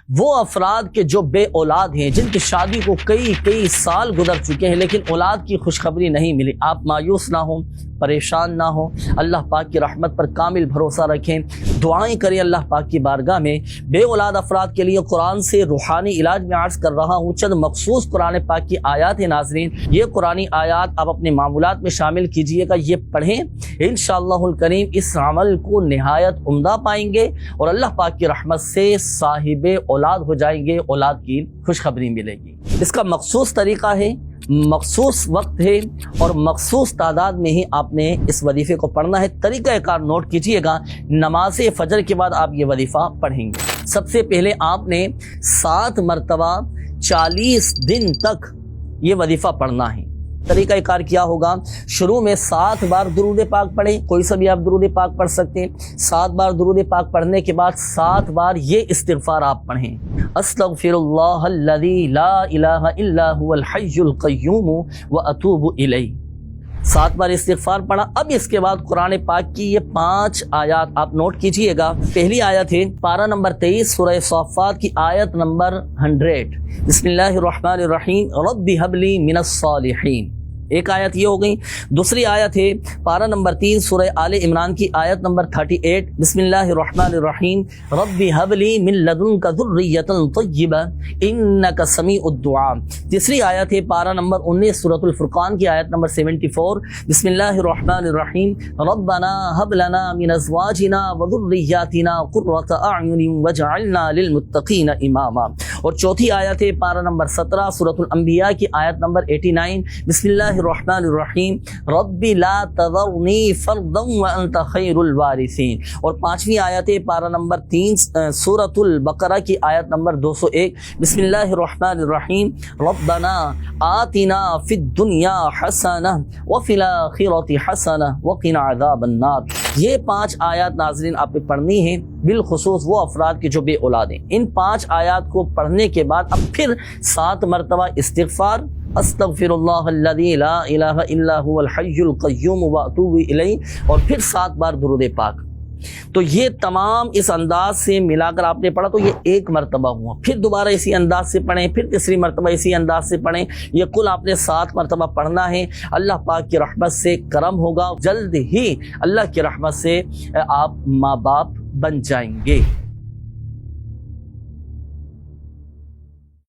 وہ افراد کے جو بے اولاد ہیں، جن کی شادی کو کئی سال گزر چکے ہیں لیکن اولاد کی خوشخبری نہیں ملی، آپ مایوس نہ ہوں، پریشان نہ ہوں، اللہ پاک کی رحمت پر کامل بھروسہ رکھیں، دعائیں کریں اللہ پاک کی بارگاہ میں۔ بے اولاد افراد کے لیے قرآن سے روحانی علاج میں عرض کر رہا ہوں چند مخصوص قرآن پاک کی آیات ہیں۔ ناظرین، یہ قرآنی آیات آپ اپنے معمولات میں شامل کیجئے گا، یہ پڑھیں، انشاءاللہ الکریم اس عمل کو نہایت عمدہ پائیں گے اور اللہ پاک کی رحمت سے صاحب اولاد ہو جائیں گے، اولاد کی خوشخبری ملے گی۔ اس کا مخصوص طریقہ ہے، مخصوص وقت ہے اور مخصوص تعداد میں ہی آپ نے اس وظیفے کو پڑھنا ہے۔ طریقہ کار نوٹ کیجئے گا، نماز فجر کے بعد آپ یہ وظیفہ پڑھیں گے۔ سب سے پہلے آپ نے 7 مرتبہ 40 دن تک یہ وظیفہ پڑھنا ہے۔ طریقہ کار کیا ہوگا؟ شروع میں 7 بار درود پاک پڑھیں، کوئی سا بھی آپ درود پاک پڑھ سکتے ہیں۔ 7 بار درود پاک پڑھنے کے بعد 7 بار یہ استغفار آپ پڑھیں، استغفر اللہ الذی لا الہ الا هو الحی القیوم واتوب الیہ۔ 7 بار استغفار پڑھا۔ اب اس کے بعد قرآن پاک کی یہ 5 آیات آپ نوٹ کیجئے گا۔ پہلی آیت ہے پارہ نمبر 23 سورہ صافات کی آیت نمبر 100، بسم اللہ الرحمن الرحیم رب ھب لی من الصالحین۔ ایک آیت یہ ہو گئی۔ دوسری آیت ہے پارہ نمبر 3 سورہ آل عمران کی آیت نمبر 38، بسم اللہ الرحمن الرحیم رب ھب لی من لدنک ذریۃ طیبہ انک سمیع الدعاء۔ تیسری آیت ہے پارہ نمبر 19 سورۃ الفرقان کی آیت نمبر 74، بسم اللہ الرحمن الرحیم ربنا ھب لنا من ازواجنا وذریاتنا قرۃ اعین واجعلنا للمتقین اماما۔ اور چوتھی آیت ہے پارہ نمبر 17 سورۃ الانبیاء کی آیت نمبر 89، بسم اللہ الرحمن الرحیم رب لا تذرنی فردا وانت خیر الوارثین۔ اور پانچویں آیت ہے پارہ نمبر 3 سورۃ البقرہ کی آیت نمبر 201، بسم اللہ الرحمن الرحیم ربنا آتنا فی الدنیا حسنہ وفی الآخرۃ حسنہ وقنا عذاب النار۔ یہ 5 آیات ناظرین آپ نے پڑھنی ہیں، بالخصوص وہ افراد کے جو بے اولاد ہیں۔ ان 5 آیات کو پڑھنے کے بعد اب پھر 7 مرتبہ استغفار، استغفر اللہ الذی لا الہ الا هو الحی القیوم واتوب الیہ، اور پھر 7 بار درود پاک۔ تو یہ تمام اس انداز سے ملا کر آپ نے پڑھا تو یہ 1 مرتبہ ہوا، پھر دوبارہ اسی انداز سے پڑھیں، پھر تیسری مرتبہ اسی انداز سے پڑھیں، یہ کل آپ نے 7 مرتبہ پڑھنا ہے۔ اللہ پاک کی رحمت سے کرم ہوگا، جلد ہی اللہ کی رحمت سے آپ ماں باپ بن جائیں گے۔